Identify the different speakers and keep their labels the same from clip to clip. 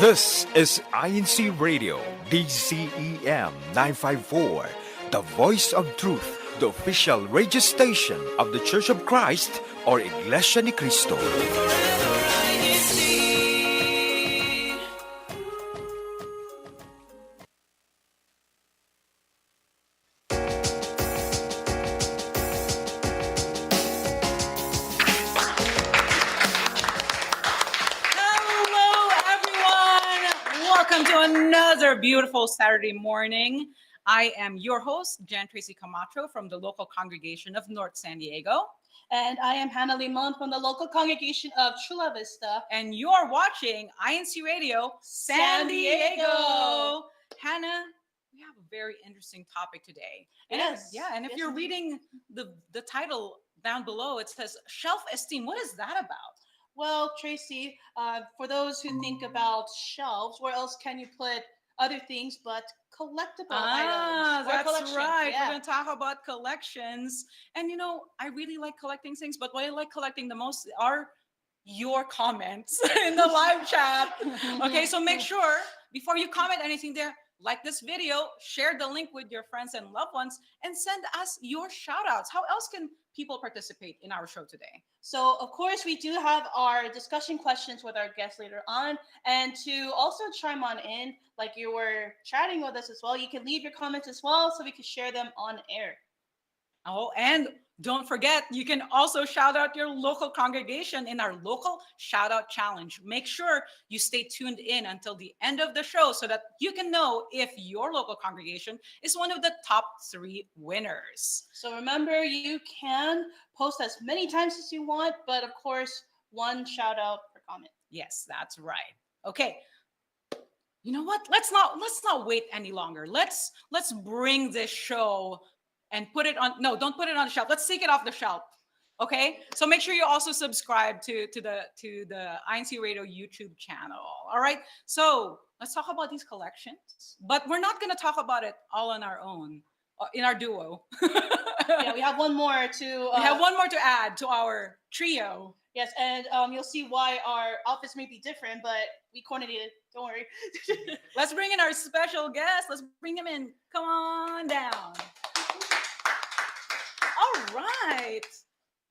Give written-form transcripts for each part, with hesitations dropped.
Speaker 1: This is INCRadio, DCEM 954, the voice of truth, the official radio station of the Church of Christ or Iglesia ni Cristo.
Speaker 2: Another beautiful Saturday morning. I am your host, Jan Tracy Camacho from the local congregation of North San Diego.
Speaker 3: And I am Hannah Limon from the local congregation of Chula Vista.
Speaker 2: And you're watching INCRadio San Diego. Hannah, we have a very interesting topic today. And if you're reading the title down below, it says self-esteem. What is that about?
Speaker 3: Well, Tracy, for those who think about shelves, where else can you put other things but collectible items?
Speaker 2: That's right. Yeah. We're going to talk about collections. And, I really like collecting things, but what I like collecting the most are your comments in the live chat. Okay, so make sure before you comment anything there, like this video, share the link with your friends and loved ones, and send us your shout outs. How else can people participate in our show today?
Speaker 3: So, of course, we do have our discussion questions with our guests later on. And to also chime on in, like you were chatting with us as well, you can leave your comments as well so we can share them on air.
Speaker 2: Oh, and don't forget, you can also shout out your local congregation in our local shout out challenge. Make sure you stay tuned in until the end of the show so that you can know if your local congregation is one of the top 3 winners.
Speaker 3: So remember, you can post as many times as you want, but of course, 1 shout out per comment.
Speaker 2: Yes, that's right. Okay. You know what? Let's not wait any longer. Let's bring this show and put it on. No, don't put it on the shelf. Let's take it off the shelf. Okay. So make sure you also subscribe to the INCRadio YouTube channel. All right. So let's talk about these collections, but we're not going to talk about it all on our own in our duo.
Speaker 3: Yeah, we have one more to.
Speaker 2: We have one more to add to our trio.
Speaker 3: Yes, and you'll see why our outfits may be different, but we coordinated. Don't worry.
Speaker 2: Let's bring in our special guest. Let's bring him in. Come on down. All right.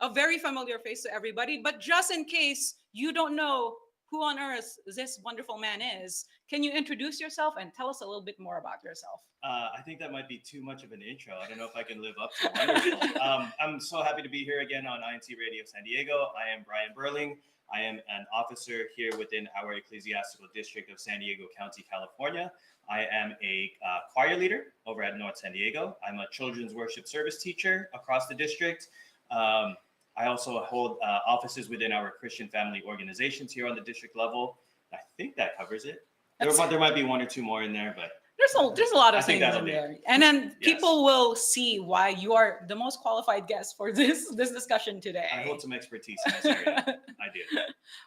Speaker 2: A very familiar face to everybody, but just in case you don't know who on earth this wonderful man is, can you introduce yourself and tell us a little bit more about yourself?
Speaker 4: I think that might be too much of an intro. I don't know if I can live up to it. I'm so happy to be here again on INCRadio San Diego. I am Brian Burling. I am an officer here within our ecclesiastical district of San Diego County, California. I am a choir leader over at North San Diego. I'm a children's worship service teacher across the district. I also hold offices within our Christian family organizations here on the district level. I think that covers it. There might be 1 or 2 more in there, but
Speaker 2: there's a lot of things in there. And then people will see why you are the most qualified guest for this discussion today.
Speaker 4: I hold some expertise in this area. I do.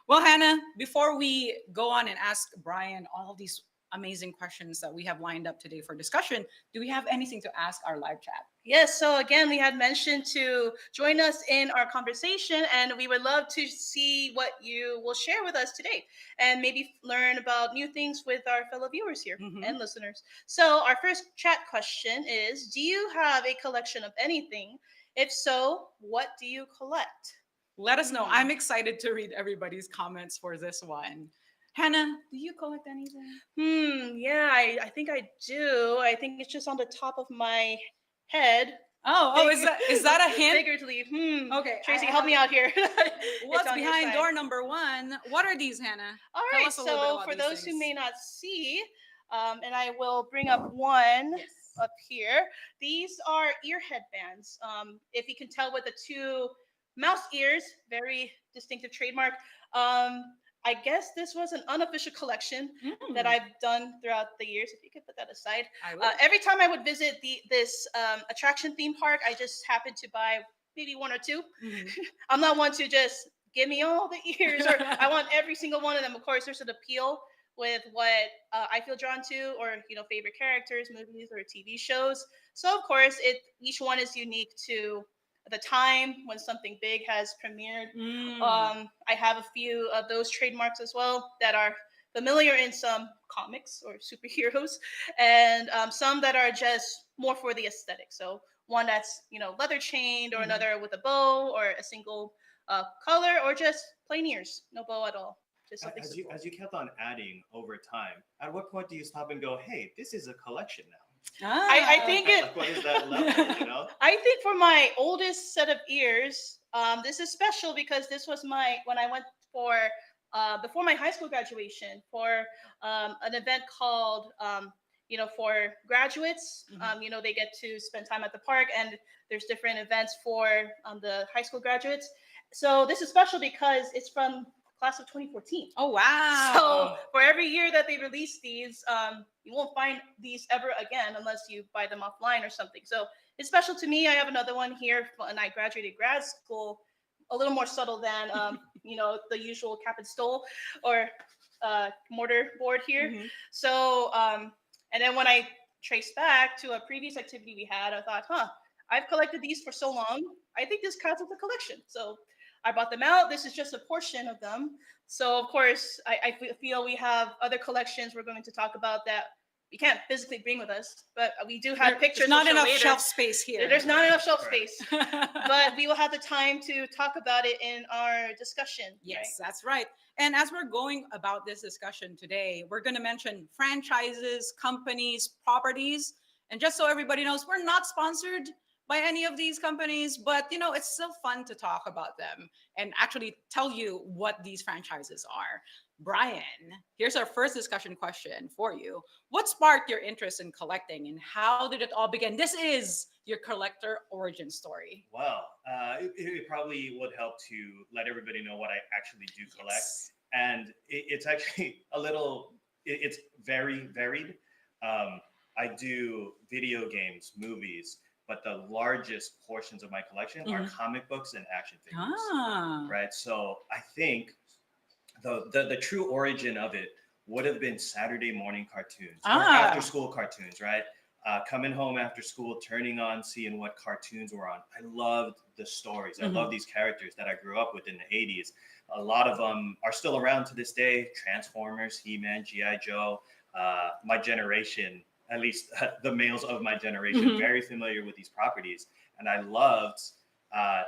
Speaker 2: Well, Hannah, before we go on and ask Brian all these amazing questions that we have lined up today for discussion, do we have anything to ask our live chat?
Speaker 3: Yes, so again, we had mentioned to join us in our conversation, and we would love to see what you will share with us today and maybe learn about new things with our fellow viewers here and listeners. So our first chat question is, do you have a collection of anything? If so, what do you collect?
Speaker 2: Let us know. I'm excited to read everybody's comments for this one. Hannah, do you collect anything?
Speaker 3: Yeah, I think I do. I think it's just on the top of my head.
Speaker 2: Is that a hint?
Speaker 3: Figuratively.
Speaker 2: Okay.
Speaker 3: Tracy, help me out here.
Speaker 2: What's behind door number 1? What are these, Hannah?
Speaker 3: All right. So for those who may not see, and I will bring up one up here. These are ear headbands. If you can tell with the 2 mouse ears, very distinctive trademark. I guess this was an unofficial collection that I've done throughout the years. If you could put that aside. Every time I would visit this attraction theme park, I just happened to buy maybe 1 or 2. I'm not one to just give me all the ears, or I want every single one of them. Of course, there's an appeal with what I feel drawn to, or favorite characters, movies, or TV shows. So of course, each one is unique to the time when something big has premiered. I have a few of those trademarks as well that are familiar in some comics or superheroes, and some that are just more for the aesthetic. So one that's leather chained, or another with a bow, or a single color, or just plain ears, no bow at all. Just something simple.
Speaker 4: As you kept on adding over time, at what point do you stop and go, hey, this is a collection now?
Speaker 3: I think
Speaker 4: Like, what is that level,
Speaker 3: I think for my oldest set of ears, this is special because this was when I went for before my high school graduation for an event called for graduates. They get to spend time at the park, and there's different events for the high school graduates. So this is special because it's from class of 2014.
Speaker 2: Oh, wow.
Speaker 3: So for every year that they release these, you won't find these ever again unless you buy them offline or something. So it's special to me. I have another one here, and I graduated grad school, a little more subtle than the usual cap and stole or mortar board here. So and then when I traced back to a previous activity we had, I thought, I've collected these for so long, I think this counts as a collection. So I bought them out. This is just a portion of them. So of course, I feel we have other collections we're going to talk about that we can't physically bring with us, but we do have pictures.
Speaker 2: There's not enough shelf space here.
Speaker 3: There's not enough shelf space, but we will have the time to talk about it in our discussion.
Speaker 2: Yes,
Speaker 3: right?
Speaker 2: That's right. And as we're going about this discussion today, we're going to mention franchises, companies, properties. And just so everybody knows, we're not sponsored by any of these companies, but it's still fun to talk about them and actually tell you what these franchises are. Brian, here's our first discussion question for you. What sparked your interest in collecting, and how did it all begin? This is your collector origin story.
Speaker 4: Well, it probably would help to let everybody know what I actually do collect.
Speaker 2: Yes.
Speaker 4: And it's actually it's very varied. I do video games, movies, but the largest portions of my collection are comic books and action figures. Right. So I think the true origin of it would have been Saturday morning cartoons or after school cartoons, right? Coming home after school, turning on, seeing what cartoons were on. I loved the stories. I love these characters that I grew up with in the 80s. A lot of them are still around to this day. Transformers, He-Man, G.I. Joe. My generation, at least the males of my generation, very familiar with these properties. And I loved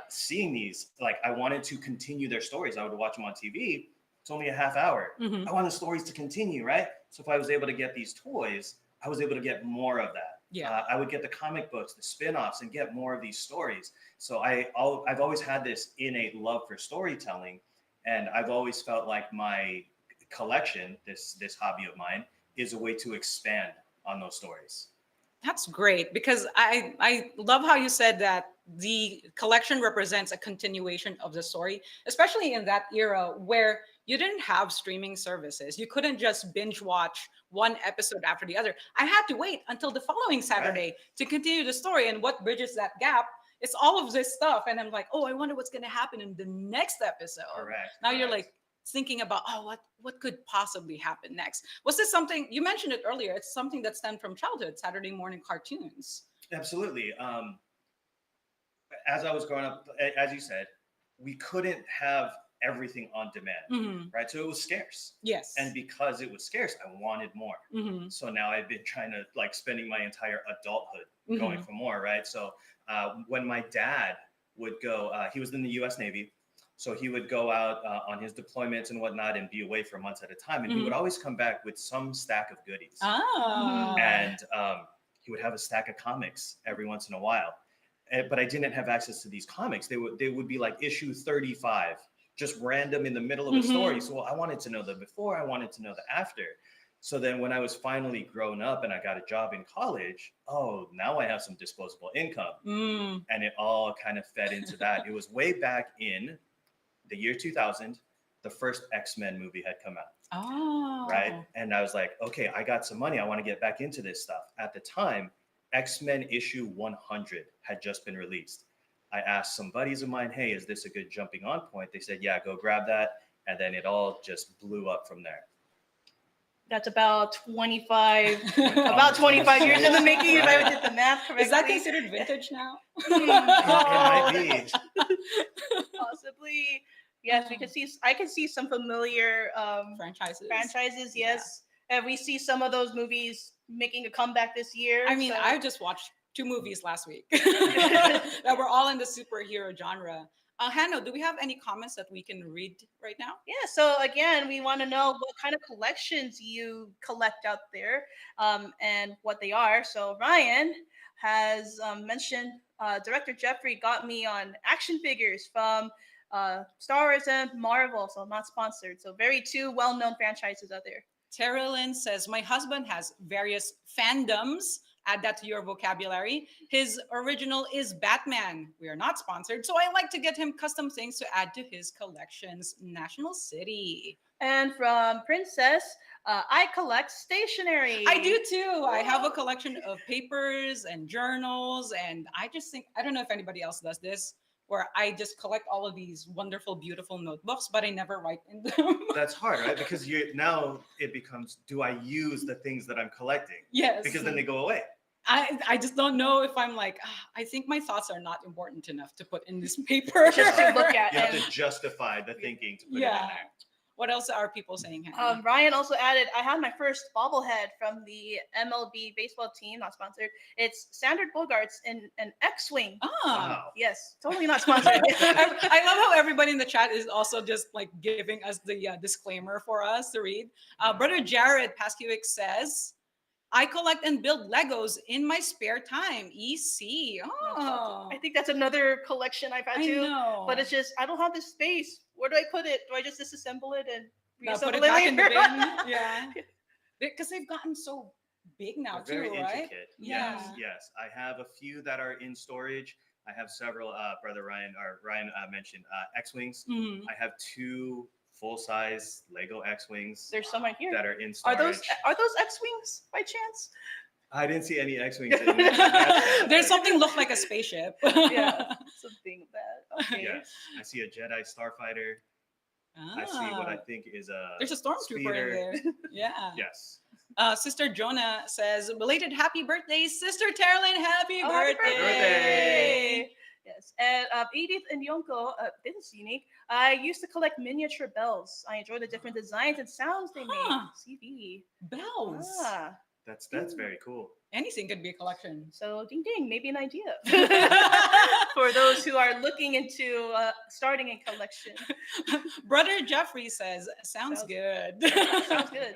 Speaker 4: seeing these. Like, I wanted to continue their stories. I would watch them on TV. It's only a half hour. I want the stories to continue, right? So if I was able to get these toys, I was able to get more of that.
Speaker 2: Yeah.
Speaker 4: I would get the comic books, the spin-offs, and get more of these stories. So I've always had this innate love for storytelling. And I've always felt like my collection, this hobby of mine, is a way to expand on those stories.
Speaker 2: That's great, because I love how you said that the collection represents a continuation of the story, especially in that era where you didn't have streaming services. You couldn't just binge watch one episode after the other. I had to wait until the following Saturday to continue the story. And what bridges that gap? It's all of this stuff. And I'm like, I wonder what's going to happen in the next episode.
Speaker 4: Correct.
Speaker 2: Now you're like thinking about, what could possibly happen next? Was this something, you mentioned it earlier, it's something that stemmed from childhood, Saturday morning cartoons.
Speaker 4: Absolutely. As I was growing up, as you said, we couldn't have everything on demand, right? So it was scarce.
Speaker 2: Yes.
Speaker 4: And because it was scarce, I wanted more. So now I've been trying to spending my entire adulthood going for more, right? So when my dad would go, he was in the U.S. Navy. So he would go out on his deployments and whatnot and be away for months at a time. And he would always come back with some stack of goodies. And he would have a stack of comics every once in a while. But I didn't have access to these comics. They would be like issue 35, just random in the middle of a story. So I wanted to know the before, I wanted to know the after. So then when I was finally grown up and I got a job in college, now I have some disposable income. And it all kind of fed into that. It was way back in the year 2000, the first X-Men movie had come out. Right? And I was like, okay, I got some money. I want to get back into this stuff. At the time, X-Men issue 100 had just been released. I asked some buddies of mine, hey, is this a good jumping on point? They said, yeah, go grab that. And then it all just blew up from there.
Speaker 3: That's about 25 years in the making, if I did the math correctly.
Speaker 2: Is that considered vintage now?
Speaker 4: It might be.
Speaker 3: Possibly. Yes, we can see. I can see some familiar
Speaker 2: franchises.
Speaker 3: Franchises, yes. And we see some of those movies making a comeback this year.
Speaker 2: I mean, I just watched 2 movies last week that were all in the superhero genre. Hanno, do we have any comments that we can read right now?
Speaker 3: Yeah, so again, we want to know what kind of collections you collect out there and what they are. So Ryan has mentioned director Jeffrey got me on action figures from Star Wars and Marvel, so not sponsored. So very 2 well-known franchises out there.
Speaker 2: Tara Lynn says, my husband has various fandoms. Add that to your vocabulary. His original is Batman. We are not sponsored, so I like to get him custom things to add to his collections. National City.
Speaker 3: And from Princess, I collect stationery.
Speaker 2: I do too. I have a collection of papers and journals, and I just think, I don't know if anybody else does this, where I just collect all of these wonderful, beautiful notebooks, but I never write in them.
Speaker 4: That's hard, right? Because now it becomes, do I use the things that I'm collecting?
Speaker 2: Yes.
Speaker 4: Because then they go away.
Speaker 2: I just don't know if I'm like, I think my thoughts are not important enough to put in this paper.
Speaker 3: Just to look at.
Speaker 4: You have to justify the thinking to put it in there.
Speaker 2: What else are people saying? Hannah?
Speaker 3: Ryan also added, I had my first bobblehead from the MLB baseball team, not sponsored. It's Standard Bogarts in an X-Wing.
Speaker 2: Oh,
Speaker 4: Wow.
Speaker 3: Yes, totally not sponsored.
Speaker 2: I love how everybody in the chat is also just like giving us the disclaimer for us to read. Brother Jared Paskiewicz says, I collect and build Legos in my spare time. EC. Oh,
Speaker 3: I think that's another collection I've had too. But it's just, I don't have the space. Where do I put it? Do I just disassemble it and
Speaker 2: put
Speaker 3: reassemble
Speaker 2: it back
Speaker 3: it
Speaker 2: in the
Speaker 3: later?
Speaker 2: bin? Yeah. Because they've gotten so big now
Speaker 4: They're
Speaker 2: too,
Speaker 4: very
Speaker 2: right?
Speaker 4: intricate.
Speaker 2: Yeah.
Speaker 4: Yes. I have a few that are in storage. I have several, Brother Ryan mentioned X-Wings.
Speaker 2: Mhm.
Speaker 4: I have 2 full-size Lego X-Wings.
Speaker 3: There's some right here.
Speaker 4: That are in
Speaker 3: Are
Speaker 4: storage.
Speaker 3: those X-Wings by chance?
Speaker 4: I didn't see any X-Wings in there.
Speaker 2: There's something look like a spaceship.
Speaker 3: Yeah, something that. Okay.
Speaker 4: Yes. I see a Jedi Starfighter. I see what I think is a
Speaker 2: There's a stormtrooper in there. Yeah.
Speaker 4: Yes.
Speaker 2: Sister Jonah says, belated happy birthday, Sister Terlyn, happy
Speaker 3: Happy
Speaker 2: birthday.
Speaker 3: Yes, and Edith and Yonko, this is unique. I used to collect miniature bells. I enjoy the different designs and sounds they make. CV.
Speaker 2: Bells.
Speaker 4: That's very cool.
Speaker 2: Anything could be a collection.
Speaker 3: So ding ding, maybe an idea for those who are looking into starting a collection.
Speaker 2: Brother Jeffrey says, sounds good.
Speaker 3: Sounds good.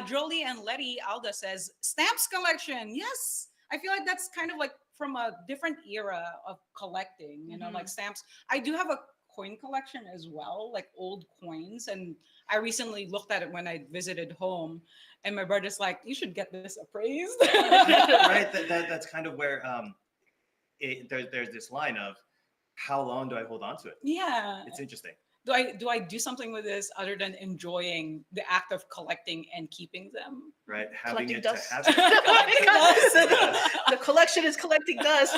Speaker 2: Jolie and Letty Alda says, stamps collection. Yes. I feel like that's kind of like from a different era of collecting, you know, like stamps. I do have a coin collection as well, like old coins. And I recently looked at it when I visited home, and my brother's like, you should get this appraised.
Speaker 4: Right. That's kind of where there's this line of how long do I hold on to it?
Speaker 2: Yeah.
Speaker 4: It's interesting.
Speaker 2: Do I do something with this other than enjoying the act of collecting and keeping them?
Speaker 4: Right. Having
Speaker 3: Collecting
Speaker 4: it
Speaker 3: dust.
Speaker 4: to have it.
Speaker 3: The collection is collecting dust.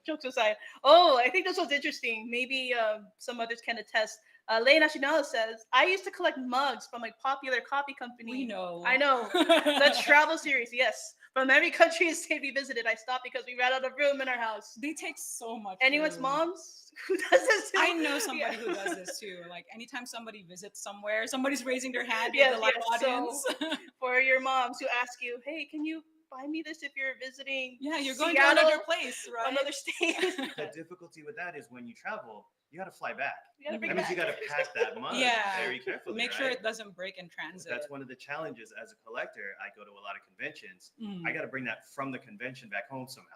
Speaker 3: Jokes aside. Oh, I think this was interesting. Maybe some others can attest. Lei Nacional says, I used to collect mugs from a popular coffee company.
Speaker 2: We know.
Speaker 3: I know. The travel series, yes. From every country and state we visited, I stopped because we ran out of room in our house.
Speaker 2: They take so much
Speaker 3: Anyone's
Speaker 2: room.
Speaker 3: moms who does this too?
Speaker 2: I know somebody who does this too. Like anytime somebody visits somewhere, somebody's raising their hand in
Speaker 3: Yes,
Speaker 2: the live
Speaker 3: yes.
Speaker 2: audience.
Speaker 3: So, for your moms who ask you, hey, can you buy me this if you're visiting
Speaker 2: Yeah, you're going
Speaker 3: Seattle,
Speaker 2: to another place, right?
Speaker 3: another state?
Speaker 4: The difficulty with that is when you travel, you got to fly back.
Speaker 3: You gotta bring
Speaker 4: That
Speaker 3: it
Speaker 4: means you
Speaker 3: back.
Speaker 4: got to pack that mug
Speaker 2: Yeah.
Speaker 4: very carefully.
Speaker 2: Make sure
Speaker 4: right?
Speaker 2: it doesn't break in transit.
Speaker 4: That's one of the challenges as a collector. I go to a lot of conventions.
Speaker 2: Mm.
Speaker 4: I got to bring that from the convention back home somehow.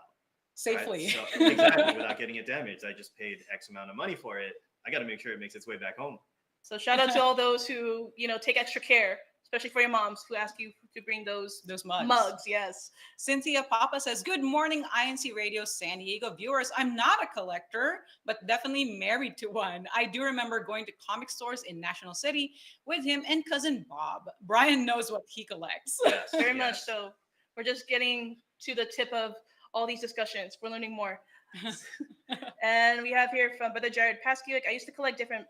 Speaker 2: Safely.
Speaker 4: Right? So, exactly, without getting it damaged. I just paid X amount of money for it. I got to make sure it makes its way back home.
Speaker 3: So shout out to all those who, take extra care, especially for your moms who ask you to bring those
Speaker 2: mugs.
Speaker 3: Mugs, yes.
Speaker 2: Cynthia Papa says, good morning, INC Radio San Diego viewers. I'm not a collector, but definitely married to one. I do remember going to comic stores in National City with him and cousin Bob. Brian knows what he collects.
Speaker 4: Yes,
Speaker 3: Very much so. We're just getting to the tip of all these discussions. We're learning more. And we have here from Brother Jared Paskiewicz. I used to collect different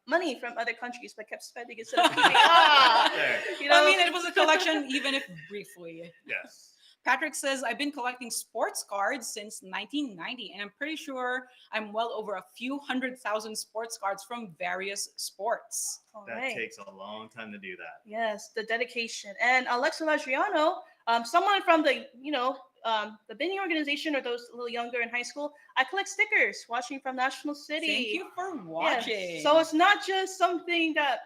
Speaker 3: money from other countries, but kept spending instead of keeping.
Speaker 4: There.
Speaker 2: I mean, it was a collection, even if briefly.
Speaker 4: Yes.
Speaker 2: Patrick says, I've been collecting sports cards since 1990, and I'm pretty sure I'm well over a few 100,000 sports cards from various sports.
Speaker 3: All
Speaker 4: That
Speaker 3: right.
Speaker 4: takes a long time to do that.
Speaker 3: Yes, the dedication. And Alexa Ladriano, someone from the, the Binny organization or those a little younger in high school, I collect stickers watching from National City.
Speaker 2: Thank you for
Speaker 3: Yes.
Speaker 2: watching.
Speaker 3: So it's not just something that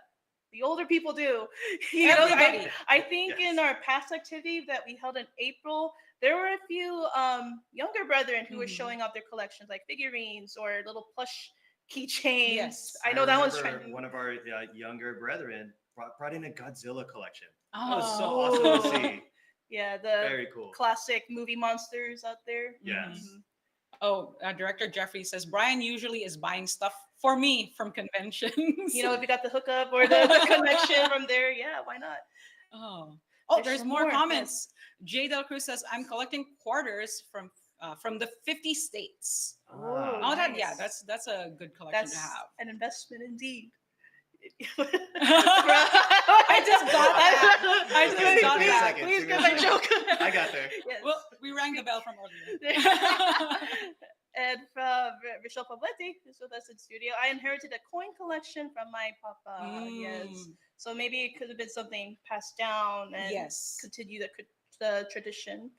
Speaker 3: the older people do.
Speaker 2: Everybody.
Speaker 3: I think
Speaker 4: Yes.
Speaker 3: in our past activity that we held in April, there were a few younger brethren who were showing off their collections, like figurines or little plush keychains.
Speaker 2: Yes.
Speaker 3: I know that was
Speaker 4: remember
Speaker 3: trending.
Speaker 4: one of our younger brethren brought in a Godzilla collection.
Speaker 2: Oh.
Speaker 4: That was so awesome to see.
Speaker 3: Yeah, the
Speaker 4: Very cool.
Speaker 3: classic movie monsters out there.
Speaker 4: Yes.
Speaker 3: Mhm.
Speaker 2: Oh, Director Jeffrey says, Brian usually is buying stuff for me from conventions.
Speaker 3: If you got the hookup or the connection from there, yeah, why not?
Speaker 2: Oh,
Speaker 3: There's
Speaker 2: there's
Speaker 3: some
Speaker 2: more
Speaker 3: more,
Speaker 2: comments. Jay Del Cruz says, I'm collecting quarters from the 50 states.
Speaker 3: Oh,
Speaker 2: Oh,
Speaker 3: nice.
Speaker 2: that's a good collection
Speaker 3: That's
Speaker 2: to have.
Speaker 3: an investment indeed.
Speaker 2: I just got that. I just
Speaker 4: Okay,
Speaker 2: got
Speaker 4: give me a
Speaker 2: that.
Speaker 4: second.
Speaker 3: Please
Speaker 4: Give me
Speaker 3: get
Speaker 4: a
Speaker 3: my
Speaker 4: second.
Speaker 3: joke.
Speaker 4: I got there.
Speaker 3: Yes.
Speaker 2: Well, we rang the bell from earlier.
Speaker 3: And from Michelle Pavletti, who's with us in studio, I inherited a coin collection from my papa. Yes. So maybe it could have been something passed down and
Speaker 2: Yes.
Speaker 3: continue the tradition.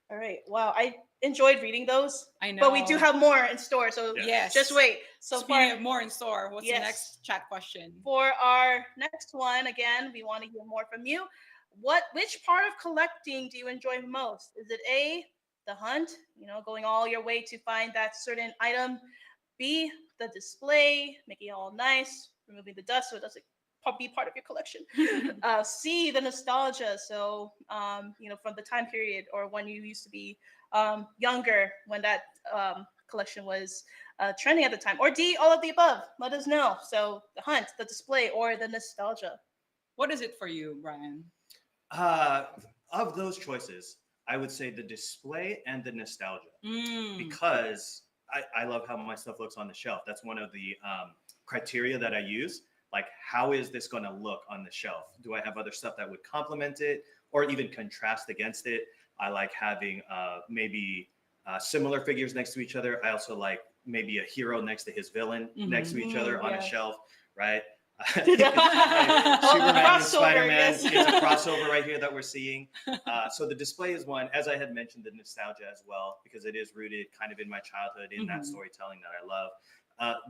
Speaker 3: All right. Wow. I enjoyed reading those.
Speaker 2: I know.
Speaker 3: But we do have more in store. So
Speaker 2: Yes.
Speaker 3: just wait. So
Speaker 2: Speaking
Speaker 3: far,
Speaker 2: of more in store, what's
Speaker 3: Yes.
Speaker 2: the next chat question?
Speaker 3: for our next one, again, we want to hear more from you. Which part of collecting do you enjoy most? Is it A, the hunt, going all your way to find that certain item? B, the display, making it all nice, removing the dust so it doesn't be part of your collection. C, the nostalgia. So, from the time period or when you used to be younger, when that collection was trending at the time. Or D, all of the above. Let us know. So the hunt, the display, or the nostalgia.
Speaker 2: What is it for you, Brian?
Speaker 4: Of those choices, I would say the display and the nostalgia,
Speaker 2: Mm.
Speaker 4: because I love how my stuff looks on the shelf. That's one of the criteria that I use. Like, how is this going to look on the shelf? Do I have other stuff that would complement it or even contrast against it? I like having maybe similar figures next to each other. I also like maybe a hero next to his villain next to each other on a shelf, right? Superman and Spider-Man.
Speaker 3: Yes.
Speaker 4: It's a crossover right here that we're seeing. So the display is one, as I had mentioned, the nostalgia as well, because it is rooted kind of in my childhood, in that storytelling that I love.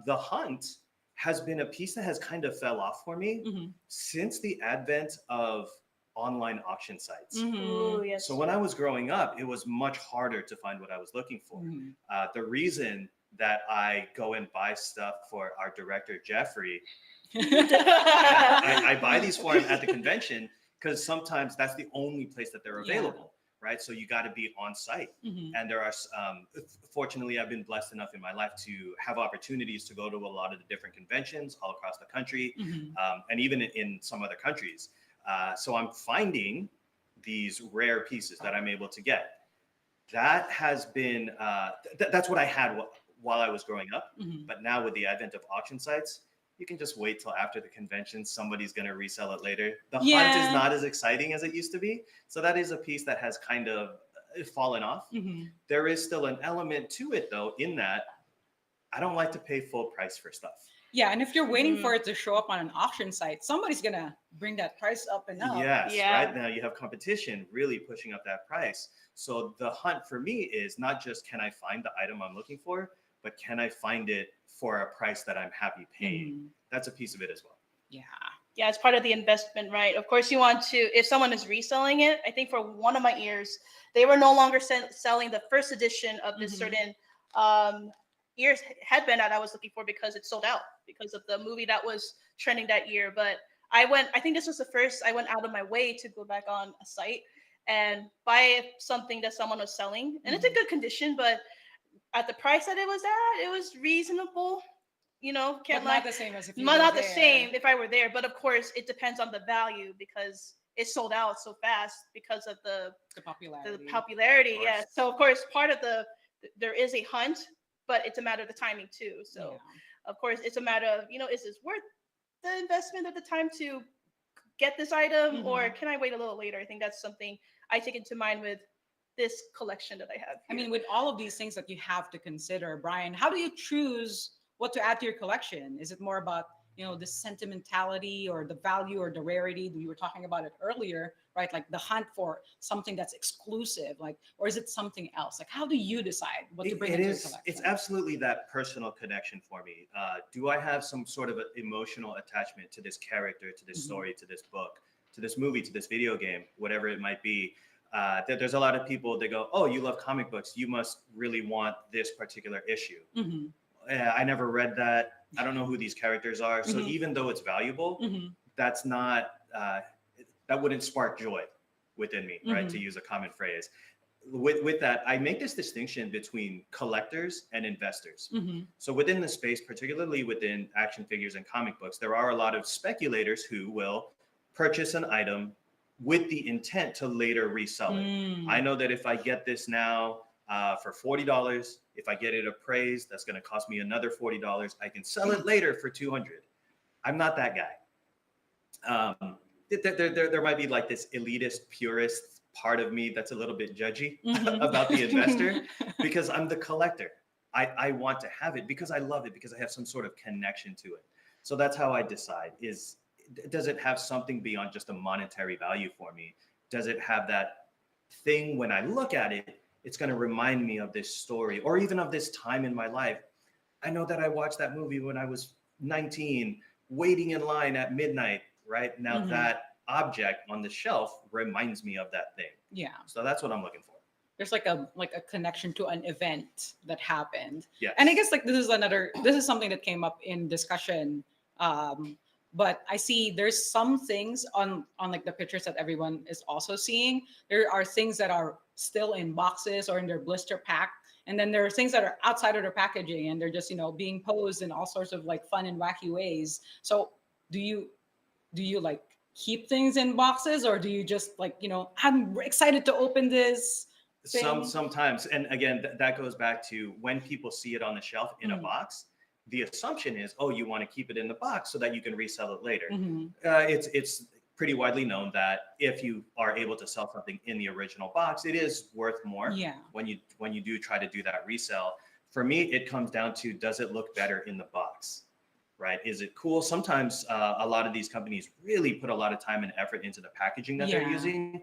Speaker 4: The hunt has been a piece that has kind of fell off for me since the advent of online auction sites.
Speaker 3: Ooh, yes.
Speaker 4: So when I was growing up, it was much harder to find what I was looking for. The reason that I go and buy stuff for our director, Jeffrey, I buy these for him at the convention because sometimes that's the only place that they're available, right? So you got to be on site. And there are, fortunately, I've been blessed enough in my life to have opportunities to go to a lot of the different conventions all across the country, and even in some other countries. So I'm finding these rare pieces that I'm able to get. That has been, that's what I had while I was growing up. But now with the advent of auction sites, you can just wait till after the convention. Somebody's going to resell it later. The hunt is not as exciting as it used to be. So that is a piece that has kind of fallen off. There is still an element to it, though, in that I don't like to pay full price for stuff.
Speaker 2: Yeah, and if you're waiting for it to show up on an auction site, somebody's going to bring that price up and up.
Speaker 4: Yes, right now you have competition really pushing up that price. So the hunt for me is not just can I find the item I'm looking for, but can I find it for a price that I'm happy paying? That's a piece of it as well.
Speaker 3: Yeah, it's part of the investment, right? Of course, you want to, if someone is reselling it, I think for one of my ears, they were no longer selling the first edition of this certain ears headband that I was looking for because it sold out because of the movie that was trending that year. But I think this was the first, I went out of my way to go back on a site and buy something that someone was selling. And it's in good condition, but at the price that it was reasonable. Can't lie.
Speaker 2: Not the same as if you
Speaker 3: not
Speaker 2: were
Speaker 3: the
Speaker 2: there.
Speaker 3: same if I were there, but of course it depends on the value because it sold out so fast because of the popularity. Yeah. So of course part of there is a hunt, but it's a matter of the timing too. So of course it's a matter of, is this worth the investment of the time to get this item or can I wait a little later? I think that's something I take into mind with this collection that I have
Speaker 2: I
Speaker 3: here.
Speaker 2: mean, with all of these things that you have to consider, Brian, how do you choose what to add to your collection? Is it more about, the sentimentality or the value or the rarity? We were talking about it earlier, right? Like the hunt for something that's exclusive, like, or is it something else? Like, how do you decide what to bring into your collection?
Speaker 4: It's absolutely that personal connection for me. Do I have some sort of emotional attachment to this character, to this story, to this book, to this movie, to this video game, whatever it might be? There's a lot of people that go, oh, you love comic books, you must really want this particular issue. I never read that. I don't know who these characters are. So even though it's valuable, that's not, that wouldn't spark joy within me, right? To use a common phrase. With that, I make this distinction between collectors and investors. So within the space, particularly within action figures and comic books, there are a lot of speculators who will purchase an item with the intent to later resell it. I know that if I get this now for $40, if I get it appraised, that's going to cost me another $40. I can sell it later for $200. I'm not that guy. There might be like this elitist, purist part of me that's a little bit judgy about the investor, because I'm the collector. I want to have it because I love it, because I have some sort of connection to it. So that's how I decide, does it have something beyond just a monetary value for me? Does it have that thing when I look at it, it's going to remind me of this story or even of this time in my life? I know that I watched that movie when I was 19, waiting in line at midnight, right? Now that object on the shelf reminds me of that thing.
Speaker 2: Yeah.
Speaker 4: So that's what I'm looking for.
Speaker 2: There's like a connection to an event that happened.
Speaker 4: Yes.
Speaker 2: And I guess like this is something that came up in discussion. But I see there's some things on like the pictures that everyone is also seeing. There are things that are still in boxes or in their blister pack. And then there are things that are outside of their packaging and they're just, being posed in all sorts of like fun and wacky ways. So do you like keep things in boxes, or do you just like, I'm excited to open this thing?
Speaker 4: Sometimes. And again, that goes back to when people see it on the shelf in a box, the assumption is, oh, you want to keep it in the box so that you can resell it later. It's pretty widely known that if you are able to sell something in the original box, it is worth more when you do try to do that resell. For me, it comes down to, does it look better in the box, right? Is it cool? Sometimes a lot of these companies really put a lot of time and effort into the packaging that they're using.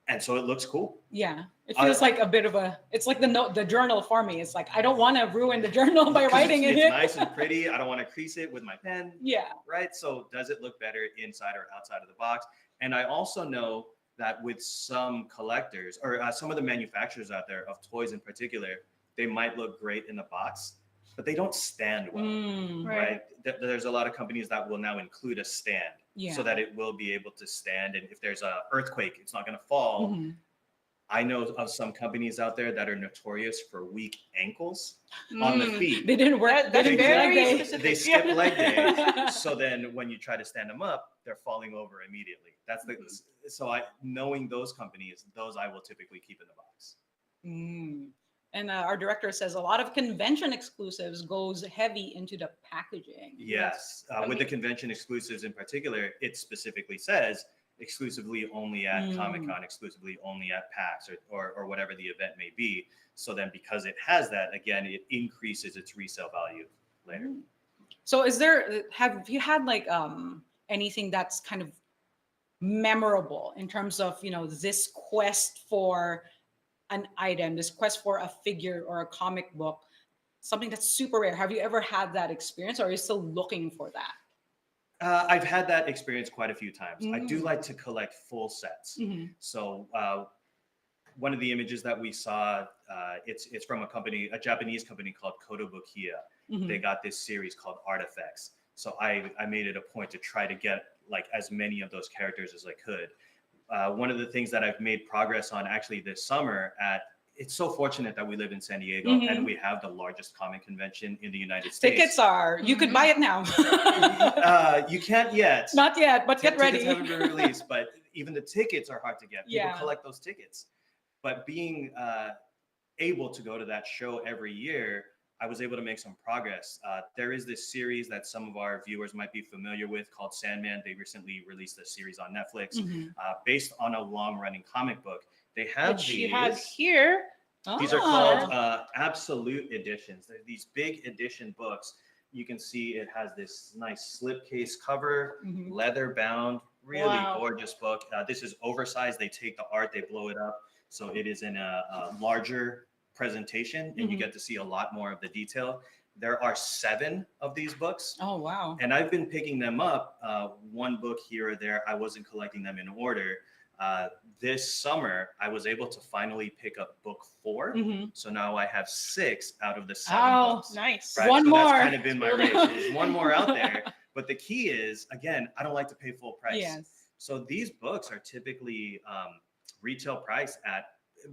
Speaker 4: And so it looks cool.
Speaker 2: Yeah. It feels like a bit of it's like the journal for me. It's like, I don't want to ruin the journal by writing it.
Speaker 4: It's nice and pretty. I don't want to crease it with my pen.
Speaker 2: Yeah.
Speaker 4: Right. So does it look better inside or outside of the box? And I also know that with some collectors or some of the manufacturers out there of toys in particular, they might look great in the box, but they don't stand well. Right. There's a lot of companies that will now include a stand so that it will be able to stand. And if there's an earthquake, it's not going to fall. I know of some companies out there that are notorious for weak ankles on the feet.
Speaker 2: They didn't work.
Speaker 3: That's very specific.
Speaker 4: They skip leg day. So then when you try to stand them up, they're falling over immediately. That's so knowing those companies, those I will typically keep in the box.
Speaker 2: And our director says a lot of convention exclusives goes heavy into the packaging.
Speaker 4: Yes. With the convention exclusives in particular, it specifically says exclusively only at Comic-Con, exclusively only at PAX or whatever the event may be. So then because it has that, again, it increases its resale value later.
Speaker 2: So have you had like anything that's kind of memorable in terms of, this quest for an item, this quest for a figure or a comic book, something that's super rare? Have you ever had that experience, or are you still looking for that?
Speaker 4: I've had that experience quite a few times. I do like to collect full sets. So one of the images that we saw, it's from a Japanese company called Kotobukiya. They got this series called Artifacts. So I made it a point to try to get like as many of those characters as I could. One of the things that I've made progress on actually this summer it's so fortunate that we live in San Diego and we have the largest comic convention in the United States.
Speaker 2: Tickets you could buy it now.
Speaker 4: You can't yet.
Speaker 2: Not yet, but get ready.
Speaker 4: Tickets haven't been released, but even the tickets are hard to get. People collect those tickets. But being able to go to that show every year, I was able to make some progress. There is this series that some of our viewers might be familiar with called Sandman. They recently released a series on Netflix based on a long-running comic book. They have
Speaker 3: which
Speaker 4: these.
Speaker 3: you have here.
Speaker 4: These are called absolute editions. They're these big edition books. You can see it has this nice slipcase cover, leather bound, really gorgeous book. This is oversized. They take the art, they blow it up. So it is in a larger presentation, and you get to see a lot more of the detail. There are 7 of these books.
Speaker 2: Oh, wow.
Speaker 4: And I've been picking them up, one book here or there. I wasn't collecting them in order. This summer, I was able to finally pick up book 4. So now I have 6 out of the 7 books.
Speaker 3: Nice.
Speaker 4: Right?
Speaker 2: One
Speaker 4: so
Speaker 2: more.
Speaker 4: That's kind of been my race. There's one more out there. But the key is, again, I don't like to pay full price.
Speaker 2: Yes.
Speaker 4: So these books are typically retail price at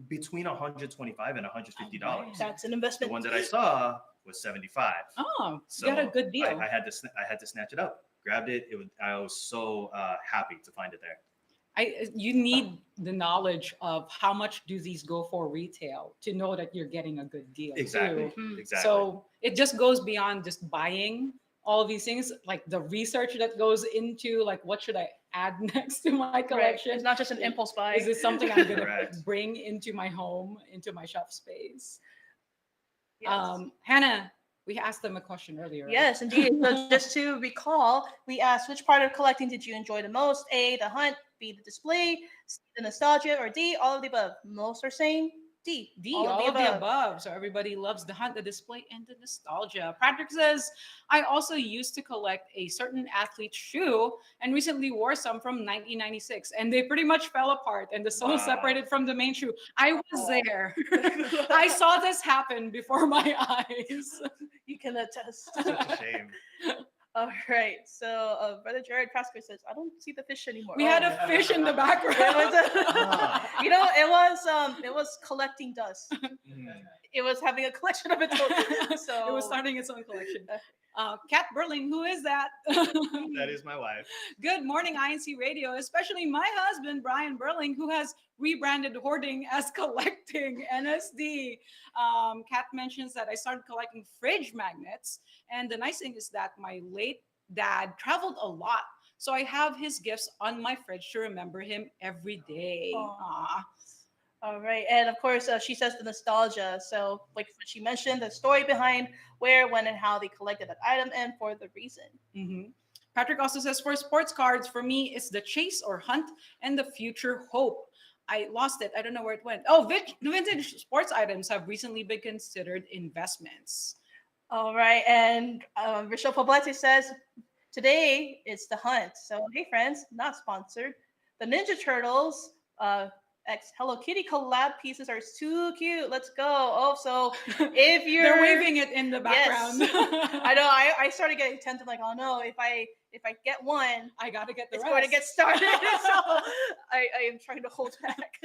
Speaker 4: between $125 and $150.
Speaker 3: That's an investment.
Speaker 4: The one that I saw was $75.
Speaker 2: Oh,
Speaker 4: So
Speaker 2: you got a good deal.
Speaker 4: I had to snatch it up, grabbed it. I was so happy to find it there.
Speaker 2: You need the knowledge of how much do these go for retail to know that you're getting a good deal.
Speaker 4: Exactly.
Speaker 2: Too.
Speaker 4: Exactly.
Speaker 2: So it just goes beyond just buying all of these things, like the research that goes into like what should I add next to my collection.
Speaker 3: Right. It's not just an impulse buy.
Speaker 2: Is it something I'm going to
Speaker 4: Correct.
Speaker 2: bring into my home, into my shelf space?
Speaker 3: Yes.
Speaker 2: Hannah, we asked them a question earlier. Right?
Speaker 3: Yes, indeed. So just to recall, we asked which part of collecting did you enjoy the most? A, the hunt, B, the display, C, the nostalgia, or D, all of the above. Most are saying D.
Speaker 2: D, all of the above. So everybody loves the hunt, the display, and the nostalgia. Patrick says, I also used to collect a certain athlete's shoe and recently wore some from 1996. And they pretty much fell apart and the sole separated from the main shoe. I was there. I saw this happen before my eyes.
Speaker 3: You can attest.
Speaker 4: Such a shame.
Speaker 3: All right. So Brother Jared Pasco says, I don't see the fish anymore.
Speaker 2: We had a fish in the background.
Speaker 3: It was collecting dust. It was having a collection of its own. So
Speaker 2: it was starting its own collection. Kat Berling, who is that?
Speaker 4: That is my wife.
Speaker 2: Good morning, INC Radio, especially my husband, Brian Berling, who has rebranded hoarding as collecting NSD. Kat mentions that I started collecting fridge magnets. And the nice thing is that my late dad traveled a lot. So I have his gifts on my fridge to remember him every day. Aww.
Speaker 3: All right. And of course, she says the nostalgia. So like she mentioned, the story behind where, when, and how they collected that item and for the reason.
Speaker 2: Patrick also says, for sports cards, for me, it's the chase or hunt and the future hope. I lost it. I don't know where it went. Oh, vintage sports items have recently been considered investments.
Speaker 3: All right. And Rachel Poblete says, today it's the hunt. So, hey, friends, not sponsored. The Ninja Turtles X Hello Kitty collab pieces are too cute. Let's go. Oh, so if you're
Speaker 2: they're waving it in the background.
Speaker 3: Yes. I know. I started getting tempted, like, oh no, if I get one,
Speaker 2: I gotta get the
Speaker 3: it's
Speaker 2: rest.
Speaker 3: going to get started. So I am trying to hold back.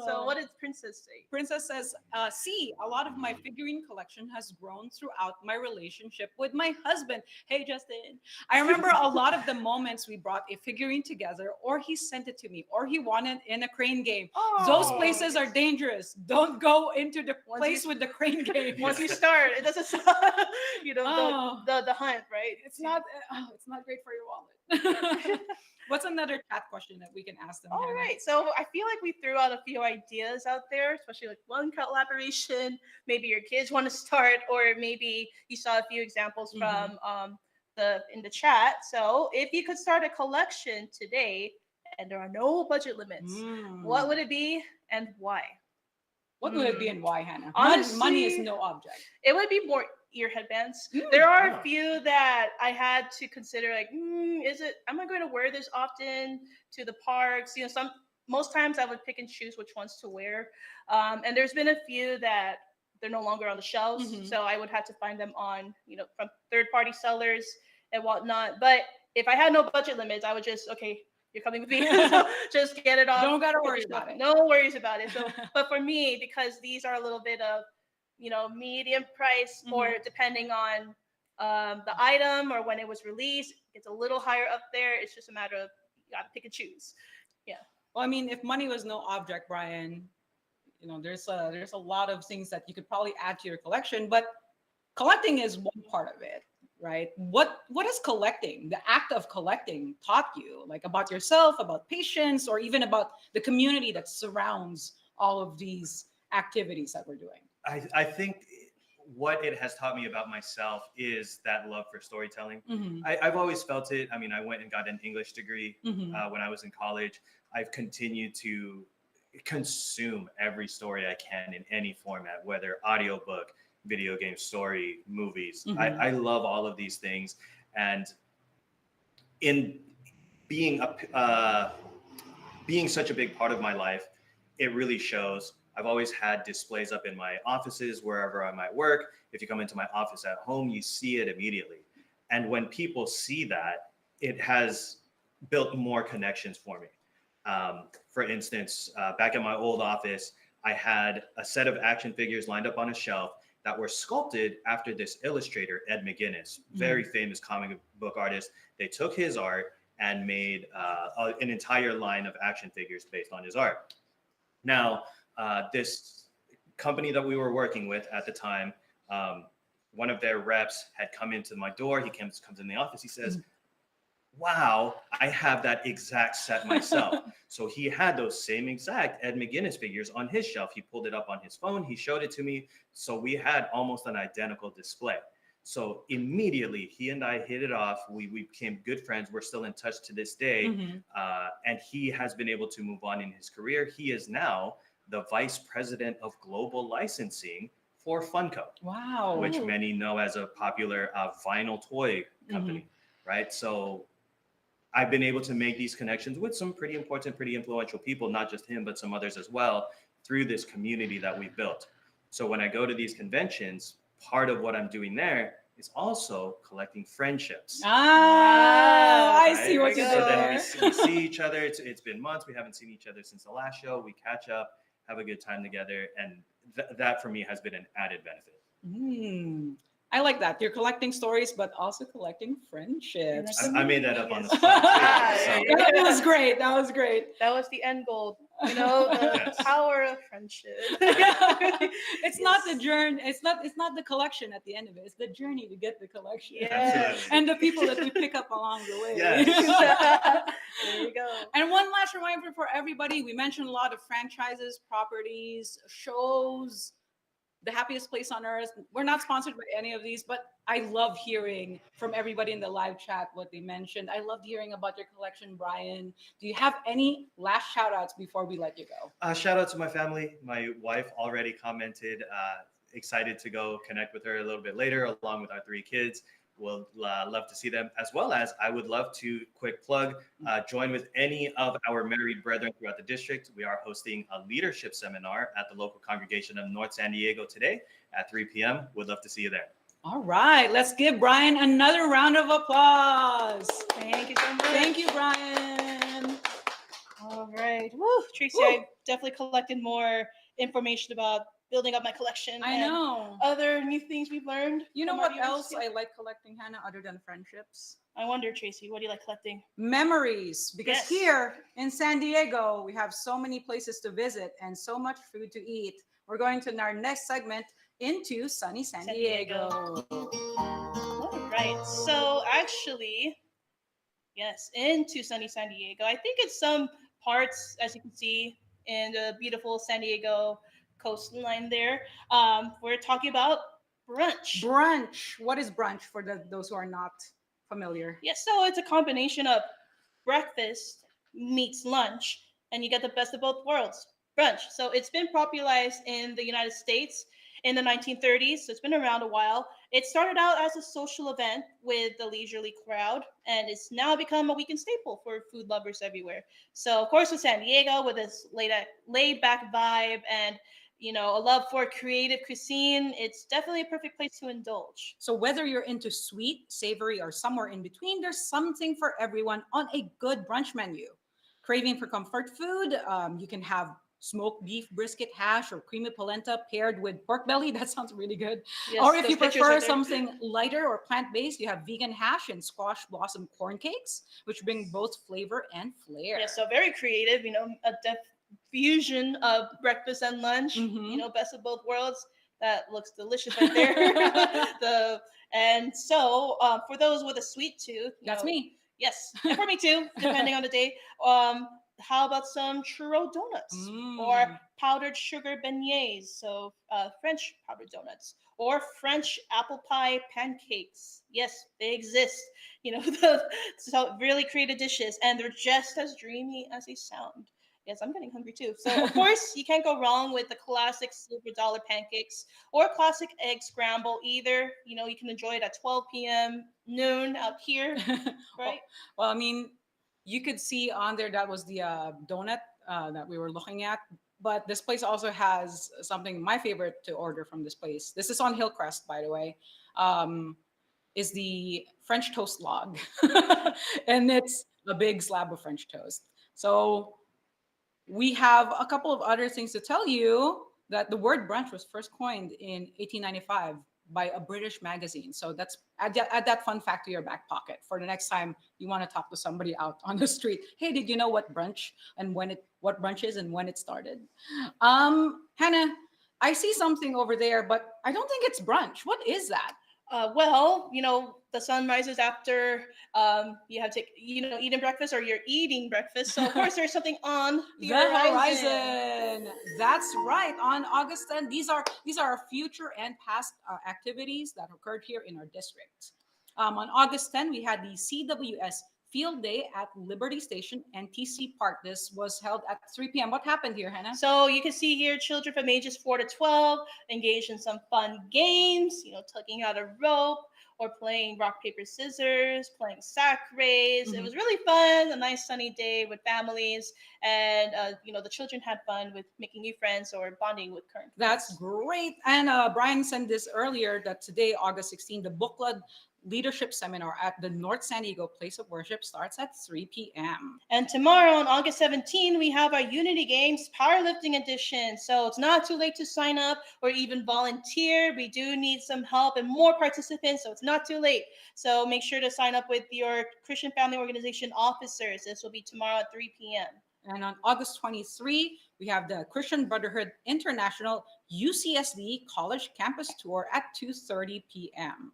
Speaker 3: So what did Princess say?
Speaker 2: Princess says, see, a lot of my figurine collection has grown throughout my relationship with my husband. Hey, Justin. I remember a lot of the moments we brought a figurine together, or he sent it to me, or he won it in a crane game.
Speaker 3: Oh.
Speaker 2: Those places are dangerous. Don't go into the place with the crane game.
Speaker 3: Once you start, it doesn't stop. The hunt, right?
Speaker 2: It's not great for your wallet. What's another chat question that we can ask them?
Speaker 3: All right. So I feel like we threw out a few ideas out there, especially like one collaboration. Maybe your kids want to start, or maybe you saw a few examples from in the chat. So if you could start a collection today and there are no budget limits, what would it be and why?
Speaker 2: What would it be and why, Hannah?
Speaker 3: Honestly,
Speaker 2: money is no object.
Speaker 3: It would be more ear headbands. There are a few that I had to consider, like, am I going to wear this often to the parks? Most times I would pick and choose which ones to wear. And there's been a few that they're no longer on the shelves. So I would have to find them on, from third-party sellers and whatnot. But if I had no budget limits, I would just, okay, you're coming with me. Just get it off.
Speaker 2: Don't gotta worry about it.
Speaker 3: No worries about it. So, but for me, because these are a little bit of, medium price, or depending on the item or when it was released, it's a little higher up there. It's just a matter of you got to pick and choose. Yeah.
Speaker 2: Well, I mean, if money was no object, Brian, there's a lot of things that you could probably add to your collection, but collecting is one part of it. right? What has collecting, the act of collecting, taught you, like about yourself, about patience, or even about the community that surrounds all of these activities that we're doing?
Speaker 4: I think what it has taught me about myself is that love for storytelling. I've always felt it. I mean, I went and got an English degree when I was in college. I've continued to consume every story I can in any format, whether audiobook, video game, story, movies. I love all of these things. And in being being such a big part of my life, it really shows. I've always had displays up in my offices, wherever I might work. If you come into my office at home, you see it immediately. And when people see that, it has built more connections for me. For instance, back in my old office, I had a set of action figures lined up on a shelf that were sculpted after this illustrator, Ed McGuinness, very famous comic book artist. They took his art and made an entire line of action figures based on his art. Now, this company that we were working with at the time, one of their reps had come into my door. He comes in the office. He says, wow, I have that exact set myself. So he had those same exact Ed McGuinness figures on his shelf. He pulled it up on his phone. He showed it to me. So we had almost an identical display. So immediately he and I hit it off. We became good friends. We're still in touch to this day. And he has been able to move on in his career. He is now the vice president of global licensing for Funko.
Speaker 2: Wow.
Speaker 4: Which many know as a popular vinyl toy company, right? So I've been able to make these connections with some pretty important, pretty influential people, not just him, but some others as well, through this community that we've built. So when I go to these conventions, part of what I'm doing there is also collecting friendships.
Speaker 2: I see what you're doing.
Speaker 4: So then we see each other. It's been months. We haven't seen each other since the last show. We catch up, have a good time together. And that for me has been an added benefit.
Speaker 2: I like that. You're collecting stories, but also collecting friendships.
Speaker 4: I made that up on the spot.
Speaker 2: That was great. That was great.
Speaker 3: That was the end goal. You know, the power of friendship.
Speaker 2: It's not the journey. It's not the collection at the end of it. It's the journey to get the collection.
Speaker 3: Yes.
Speaker 2: And the people that we pick up along the way.
Speaker 3: Yes. There you go.
Speaker 2: And one last reminder for everybody. We mentioned a lot of franchises, properties, shows. The happiest place on earth. We're not sponsored by any of these, but I love hearing from everybody in the live chat what they mentioned. I loved hearing about your collection, Brian. Do you have any last shout outs before we let you go?
Speaker 4: Shout out to my family. My wife already commented, excited to go connect with her a little bit later, along with our 3 kids. We'll love to see them, as well as I would love to, quick plug, join with any of our married brethren throughout the district. We are hosting a leadership seminar at the local congregation of North San Diego today at 3 p.m. We'd love to see you there.
Speaker 2: All right, let's give Brian another round of applause.
Speaker 3: Thank you so much.
Speaker 2: Thank you, Brian.
Speaker 3: All right. Woo, Tracy, I definitely collected more information about building up my collection.
Speaker 2: I know.
Speaker 3: Other new things we've learned.
Speaker 2: You know what else I like collecting, Hannah, other than friendships?
Speaker 3: I wonder, Tracy, what do you like collecting?
Speaker 2: Memories. Because here in San Diego, we have so many places to visit and so much food to eat. We're going to our next segment into sunny San Diego.
Speaker 3: All right. So actually, yes, into sunny San Diego. I think it's some parts, as you can see, in the beautiful San Diego coastline there. We're talking about brunch.
Speaker 2: Brunch. What is brunch for those who are not familiar?
Speaker 3: Yes, so it's a combination of breakfast meets lunch, and you get the best of both worlds. Brunch. So it's been popularized in the United States in the 1930s, so it's been around a while. It started out as a social event with the leisurely crowd, and it's now become a weekend staple for food lovers everywhere. So, of course, with San Diego, with this laid-back vibe and a love for creative cuisine, it's definitely a perfect place to indulge.
Speaker 2: So whether you're into sweet, savory, or somewhere in between, there's something for everyone on a good brunch menu. Craving for comfort food, you can have smoked beef brisket hash or creamy polenta paired with pork belly. That sounds really good.
Speaker 3: Yes,
Speaker 2: or if you prefer something lighter or plant-based, you have vegan hash and squash blossom corn cakes, which bring both flavor and flair.
Speaker 3: Yeah, so very creative, a fusion of breakfast and lunch, best of both worlds. That looks delicious right there. And so for those with a sweet tooth,
Speaker 2: That's me.
Speaker 3: Yes, and for me too, depending on the day. How about some churro donuts or powdered sugar beignets? So French powdered donuts or French apple pie pancakes. Yes, they exist. So really creative dishes, and they're just as dreamy as they sound. Yes, I'm getting hungry too. So of course you can't go wrong with the classic silver dollar pancakes or classic egg scramble either. You can enjoy it at 12 p.m. noon out here, right?
Speaker 2: Well, I mean, you could see on there that was the donut that we were looking at. But this place also has something, my favorite to order from this place. This is on Hillcrest, by the way. Is the French toast log. And it's a big slab of French toast. So we have a couple of other things to tell you, that the word brunch was first coined in 1895 by a British magazine. So that's add that fun fact to your back pocket for the next time you want to talk to somebody out on the street. Hey, did you know what brunch is and when it started? Hannah, I see something over there, but I don't think it's brunch. What is that?
Speaker 3: Well, the sun rises after you have to, eating breakfast, or you're eating breakfast. So of course there's something on the horizon.
Speaker 2: That's right. On August 10th, these are our future and past activities that occurred here in our district. On August 10th, we had the CWS Field Day at Liberty Station and TC Park. This was held at 3 p.m. What happened here, Hannah?
Speaker 3: So you can see here children from ages 4 to 12 engaged in some fun games, tugging out a rope or playing rock, paper, scissors, playing sack race.
Speaker 2: Mm-hmm.
Speaker 3: It was really fun, a nice sunny day with families. And, the children had fun with making new friends or bonding with current friends.
Speaker 2: That's great. And Brian sent this earlier that today, August 16, the Book Club Leadership Seminar at the North San Diego Place of Worship starts at 3 p.m.
Speaker 3: And tomorrow on August 17, we have our Unity Games Powerlifting Edition. So it's not too late to sign up or even volunteer. We do need some help and more participants, so it's not too late. So make sure to sign up with your Christian Family Organization officers. This will be tomorrow at 3 p.m.
Speaker 2: And on August 23, we have the Christian Brotherhood International UCSD College Campus Tour at 2:30 p.m.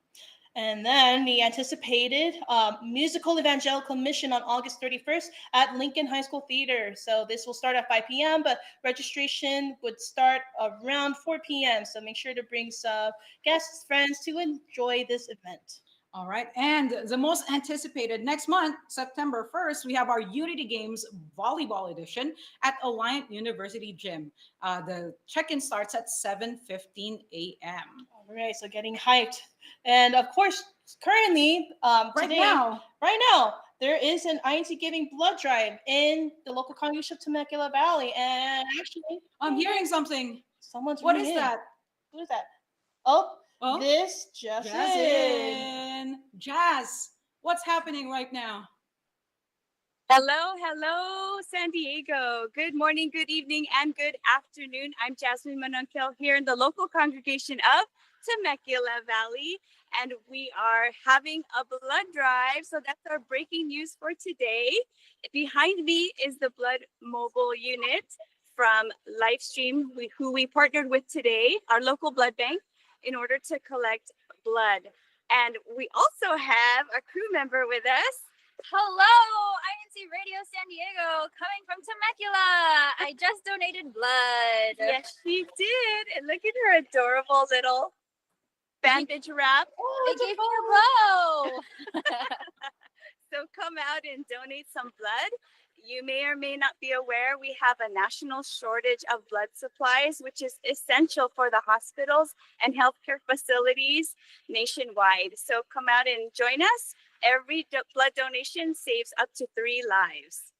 Speaker 3: And then the anticipated musical evangelical mission on August 31st at Lincoln High School Theater. So this will start at 5 p.m., but registration would start around 4 p.m. So make sure to bring some guests, friends to enjoy this event.
Speaker 2: All right. And the most anticipated next month, September 1st, we have our Unity Games Volleyball Edition at Alliant University Gym. The check-in starts at 7:15 a.m.
Speaker 3: All right. So getting hyped. And of course, currently,
Speaker 2: right now,
Speaker 3: there is an INC Giving blood drive in the local congregation of Temecula Valley. And actually,
Speaker 2: I'm hearing something.
Speaker 3: Someone's
Speaker 2: What is that?
Speaker 3: Who is that? Oh, this just in.
Speaker 2: Jazz, what's happening right now?
Speaker 5: Hello, San Diego. Good morning, good evening, and good afternoon. I'm Jasmine Manonquil here in the local congregation of Temecula Valley, and we are having a blood drive. So that's our breaking news for today. Behind me is the blood mobile unit from Livestream, who we partnered with today, our local blood bank, in order to collect blood. And we also have a crew member with us.
Speaker 6: Hello, INCRadio San Diego, coming from Temecula. I just donated blood.
Speaker 5: Yes, she did. And look at her adorable little bandage wrap.
Speaker 6: They gave me a bow.
Speaker 5: So come out and donate some blood. You may or may not be aware, we have a national shortage of blood supplies, which is essential for the hospitals and healthcare facilities nationwide. So come out and join us. Every blood donation saves up to 3 lives.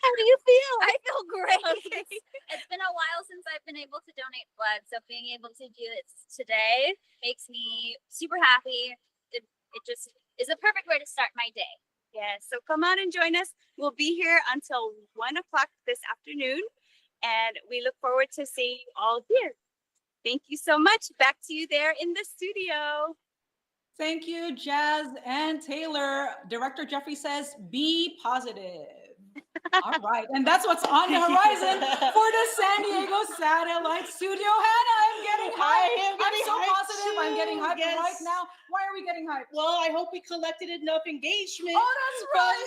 Speaker 6: How do you feel?
Speaker 5: I feel great.
Speaker 6: Okay. It's been a while since I've been able to donate blood, so being able to do it today makes me super happy. It just is a perfect way to start my day.
Speaker 5: Yes, so come on and join us. We'll be here until 1 o'clock this afternoon, and we look forward to seeing you all here. Thank you so much. Back to you there in the studio.
Speaker 2: Thank you, Jazz and Taylor. Director Jeffrey says, be positive. All right, and that's what's on the horizon for the San Diego Satellite Studio. Hannah, I'm getting hyped. I'm so positive I'm getting hyped right now. Why are we getting hyped?
Speaker 3: Well, I hope we collected enough engagement
Speaker 2: that's right.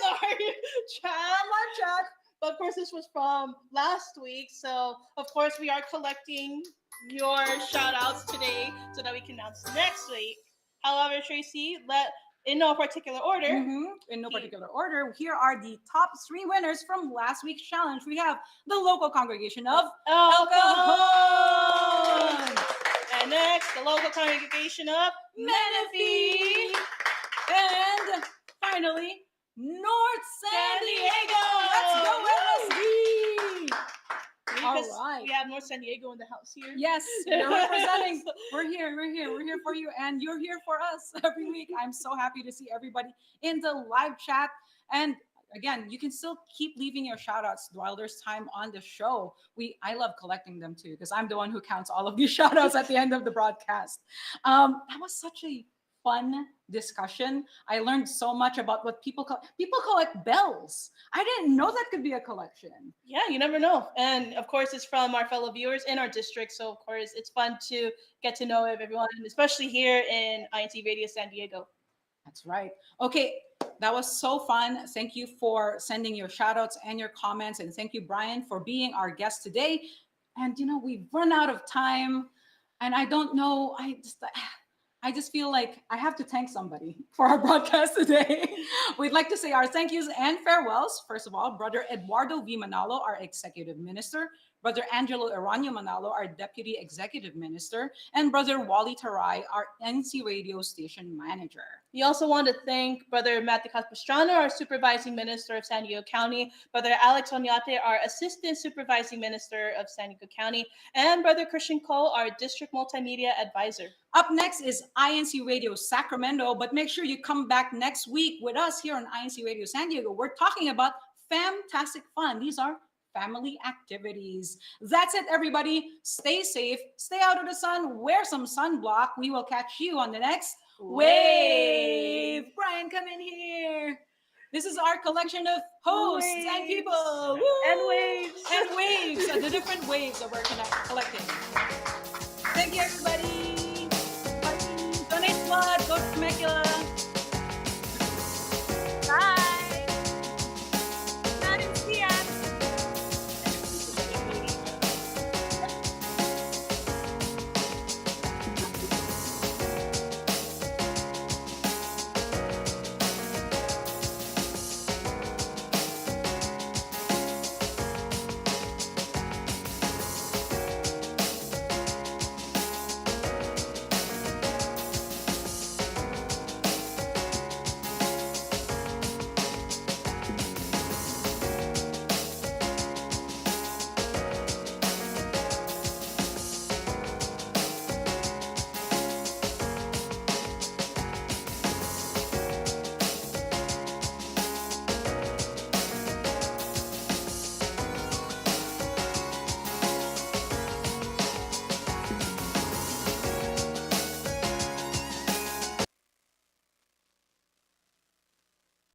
Speaker 3: from our chat. But of course, this was from last week. So, of course, we are collecting your shout outs today so that we can announce next week. However, Tracy, in no particular order.
Speaker 2: In no particular order, here are the top 3 winners from last week's challenge. We have the local congregation of El Cajon.
Speaker 3: And next, the local congregation of Menifee.
Speaker 2: And finally, North San Diego. Let's go, LSD.
Speaker 3: Because
Speaker 2: all right.
Speaker 3: we have North San Diego in the house here.
Speaker 2: Yes, you're representing. We're here for you, and you're here for us every week. I'm so happy to see everybody in the live chat. And again, you can still keep leaving your shout outs while there's time on the show. I love collecting them too, because I'm the one who counts all of these shout outs at the end of the broadcast. That was such a fun discussion. I learned so much about what people collect bells. I didn't know that could be a collection.
Speaker 3: Yeah, you never know. And of course, it's from our fellow viewers in our district. So of course, it's fun to get to know everyone, especially here in INCRadio San Diego.
Speaker 2: That's right. Okay, that was so fun. Thank you for sending your shout outs and your comments. And thank you, Brian, for being our guest today. And we've run out of time. And I don't know, I just feel like I have to thank somebody for our broadcast today. We'd like to say our thank yous and farewells. First of all, Brother Eduardo V. Manalo, our Executive Minister, Brother Angelo Eranio Manalo, our Deputy Executive Minister, and Brother Wally Taray, our INCRadio Station Manager.
Speaker 3: We also want to thank Brother Matthew Capistrano, our Supervising Minister of San Diego County, Brother Alex Oñate, our Assistant Supervising Minister of San Diego County, and Brother Christian Cole, our District Multimedia Advisor.
Speaker 2: Up next is INCRadio Sacramento, but make sure you come back next week with us here on INCRadio San Diego. We're talking about fantastic fun. These are family activities. That's it, everybody. Stay safe, stay out of the sun, wear some sunblock. We will catch you on the next Wave. Brian, come in here. This is our collection of hosts and people. Woo!
Speaker 3: And waves.
Speaker 2: And waves. And the different waves that we're collecting. Thank you, everybody. Donate blood. Go to Temecula.